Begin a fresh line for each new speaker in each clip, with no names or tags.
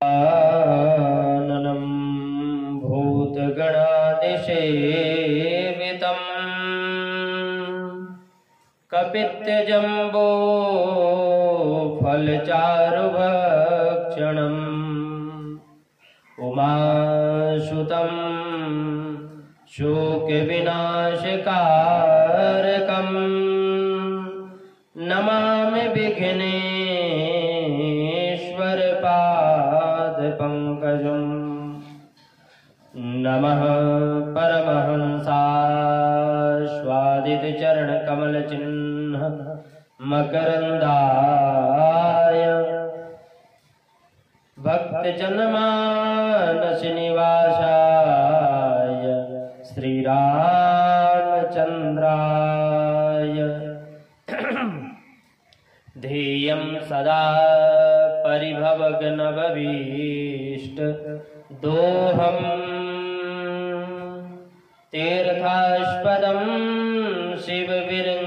आननं भूतगणादिसेवितं कपित्यजम्बो फलचारुभक्षणम् उमासुतं शोकविनाशकारकं नमामि विघ्नेश्वरपादपङ्कजम्। नमः परमहंसास्वादितचरणकमलचिह्न मकरन्दाय भक्तजनमानसनिवासाय श्रीरामचन्द्राय ध्येयं सदा परिभवग्नभीष्टदोहम् तीर्थास्पदं शिवविरञ्चनुतं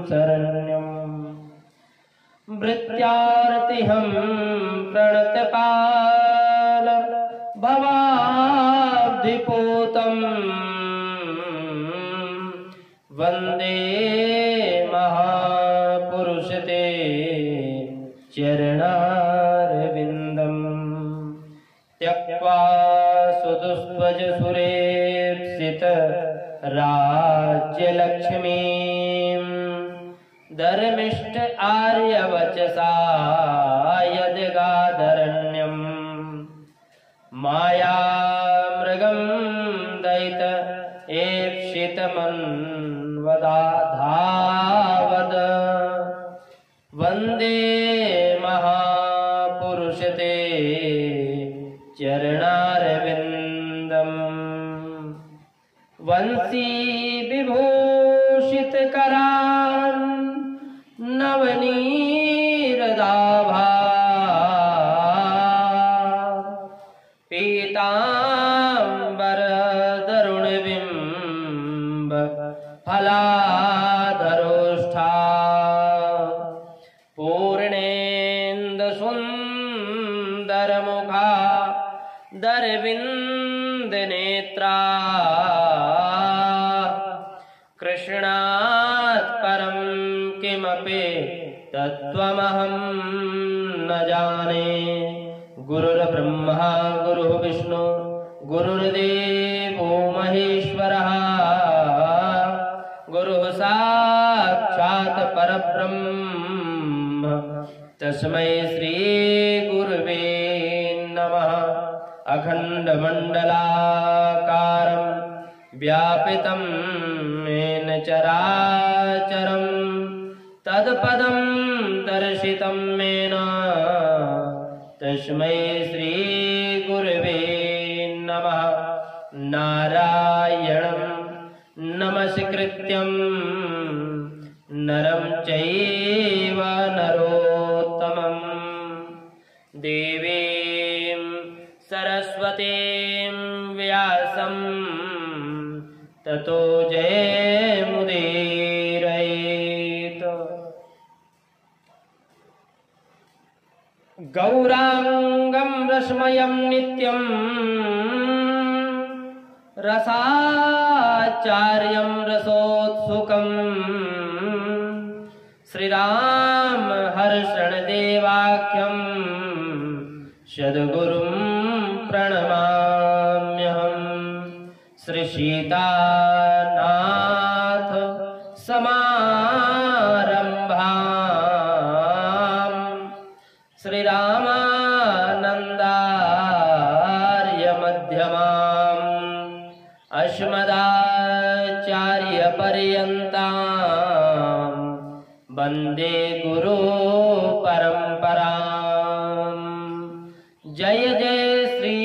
शरण्यम् भृत्यार्तिहं प्रणतपाल भवाब्धिपूतं वन्दे महापुरुषते चरणारविन्दम्। त्यक्त्वा सुदुस्त्वजसुरेप्सित राज्यलक्ष्मीं धर्मिष्ठ आर्यवचसा यद्गाधरण्यम् मायामृगं दयित एप्सितमन्वदाधावद वन्दे महापुरुषते चरणारविन्दम्। वंशी विभूषितकरान् नवनीरदाभा पीताम्बरदरुणबिम्ब फलाधरोष्ठा पूर्णेन्दुसुन्दरमुखा दरविन्दनेत्रा कृष्णात् परं किमपि तत्त्वमहं न जाने। गुरुर्ब्रह्मा गुरुः विष्णु गुरुर्देवो महेश्वरः गुरुः साक्षात् परब्रह्म तस्मै श्री गुरुवे नमः। अखण्डमण्डलाकारं व्यापितं येन चराचरं तत्पदं दर्शितं येन तस्मै श्री गुरुवे नमः। नारायणं नमस्कृत्यं नरं चैव नरोत्तमं देवीं सरस्वतीं व्यासं ततो जयमुदीरयेत्। गौरांगं रसमयं नित्यं रसाचार्यं रसोत्सुकं श्रीराम हर्षणदेवाख्यं सद्गुरुं प्रणमाम्यहं। श्री सीतानाथ समारंभां श्रीरामानन्दार्य मध्यमाम् अस्मदाचार्यपर्यन्तां वन्दे गुरु परम्पराम्। जय जय श्री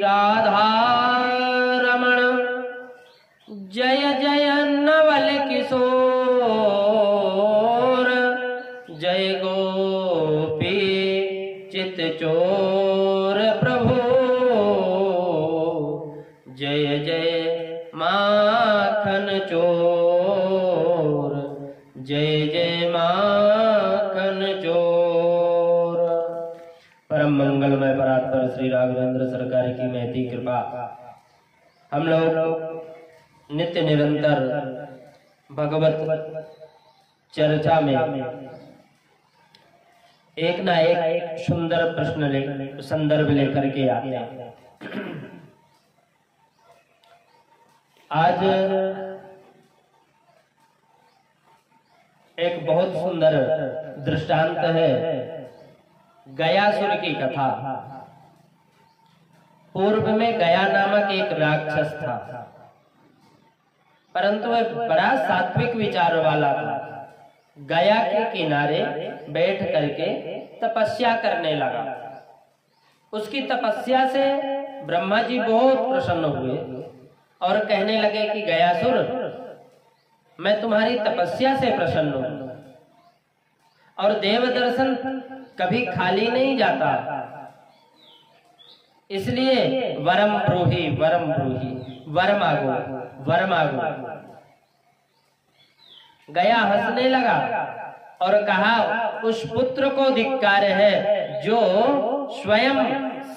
राधा रमण जय जय नवल किशोर जय गोपी चितचोर प्रभु जय जय माखन चोर जय जय माखन चोर। परम मंगलमय परात्पर श्री राघवेंद्र सरकार की महती कृपा। हम लोग नित्य निरंतर भगवत चर्चा में एक ना एक सुंदर प्रश्न संदर्भ लेकर के आते हैं। आज एक बहुत सुंदर दृष्टांत है गयासुर की कथा। पूर्व में गया नामक एक राक्षस था, परंतु वह बड़ा सात्विक विचार वाला था। गया के किनारे बैठ करके तपस्या करने लगा। उसकी तपस्या से ब्रह्मा जी बहुत प्रसन्न हुए और कहने लगे कि गयासुर, मैं तुम्हारी तपस्या से प्रसन्न हूं और देव दर्शन कभी खाली नहीं जाता, इसलिए वरम ब्रूहि, वरम ब्रूहि, वर मांगो, वर मांगो। गया हंसने लगा और कहा, उस पुत्र को धिक्कार है जो स्वयं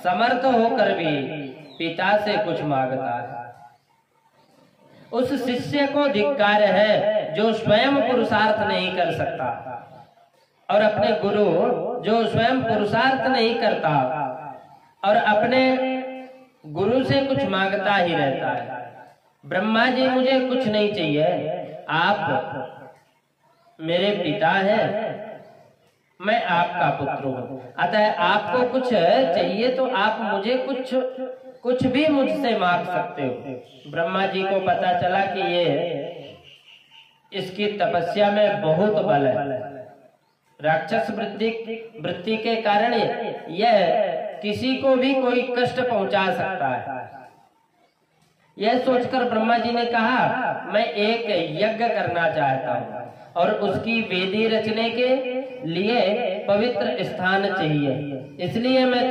समर्थ होकर भी पिता से कुछ मांगता है। उस शिष्य को धिक्कार है जो स्वयं पुरुषार्थ नहीं कर सकता, और अपने गुरु जो स्वयं पुरुषार्थ नहीं करता और अपने गुरु से कुछ मांगता ही रहता है। ब्रह्मा जी, मुझे कुछ नहीं चाहिए, आप मेरे पिता हैं, मैं आपका पुत्र हूं, अतः आपको कुछ चाहिए तो आप मुझे कुछ भी मुझसे मांग सकते हो। ब्रह्मा जी को पता चला कि ये इसकी तपस्या में बहुत बल है। राक्षस वृत्ति के कारण यह किसी को भी कोई कष्ट पहुंचा सकता है। यह सोचकर ब्रह्मा जी ने कहा, मैं एक यज्ञ करना चाहता हूं और उसकी वेदी रचने के लिए पवित्र स्थान चाहिए, इसलिए मैं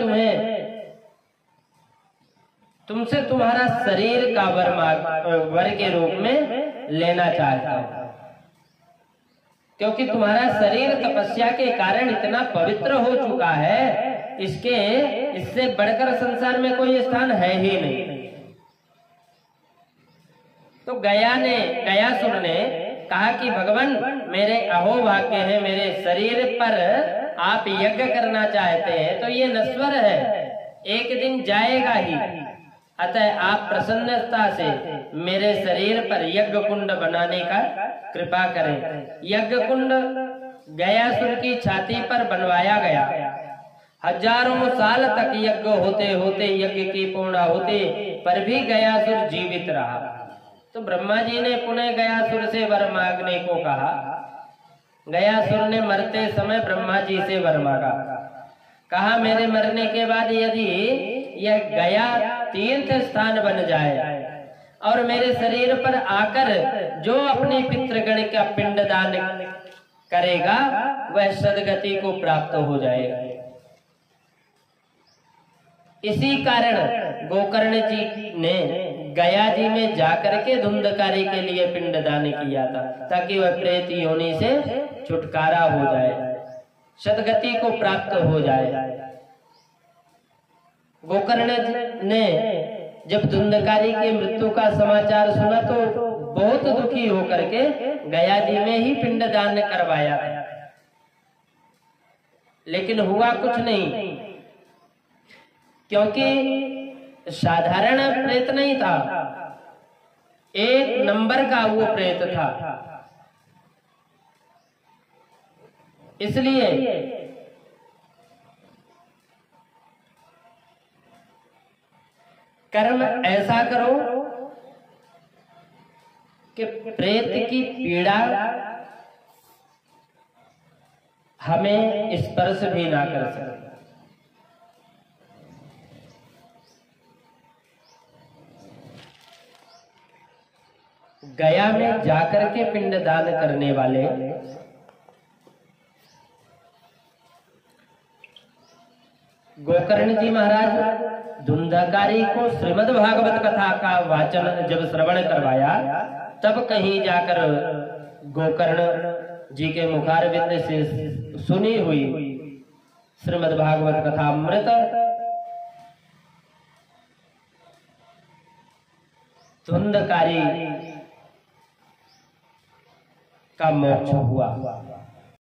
तुमसे तुम्हारा शरीर का वर के रूप में लेना चाहता हूं, क्योंकि तुम्हारा शरीर तपस्या के कारण इतना पवित्र हो चुका है, इससे बढ़कर संसार में कोई स्थान है ही नहीं। तो गयासुर ने कहा कि भगवान, मेरे अहोभाग्य है, मेरे शरीर पर आप यज्ञ करना चाहते हैं तो ये नश्वर है, एक दिन जाएगा ही, अतः आप प्रसन्नता से मेरे शरीर पर यज्ञ कुंड बनाने का कृपा करें। यज्ञ कुंड गयासुर की छाती पर बनवाया गया। हजारों साल तक यज्ञ होते होते, यज्ञ की पूर्ण होते पर भी गयासुर जीवित रहा। तो ब्रह्मा जी ने पुनः गयासुर से वर मांगने को कहा। गयासुर ने मरते समय ब्रह्मा जी से वर मांगा। कहा, मेरे मरने के बाद यदि यह गया तीर्थ स्थान बन जाए और मेरे शरीर पर आकर जो अपने पितृगण का पिंडदान करेगा वह सदगति को प्राप्त हो जाएगा। इसी कारण गोकर्ण जी ने गया जी में जाकर के धुंधकारी के लिए पिंडदान किया था, ताकि वह प्रेत योनि से छुटकारा हो जाए, सदगति को प्राप्त हो जाए। गोकर्ण ने जब धुंधकारी की मृत्यु का समाचार सुना तो बहुत दुखी होकर के गया जी में ही पिंडदान करवाया, लेकिन हुआ कुछ नहीं, क्योंकि साधारण प्रेत नहीं था, एक नंबर का वो प्रेत था। इसलिए कर्म ऐसा करो कि प्रेत की पीड़ा हमें स्पर्श भी ना कर सके। गया में जाकर के पिंडदान करने वाले गोकर्ण जी महाराज धुंधकारी को श्रीमद् भागवत कथा का वाचन जब श्रवण करवाया, तब कहीं जाकर गोकर्ण जी के मुखारविंद से सुनी हुई श्रीमद् भागवत कथा अमृत धुंधकारी का मोक्ष हुआ।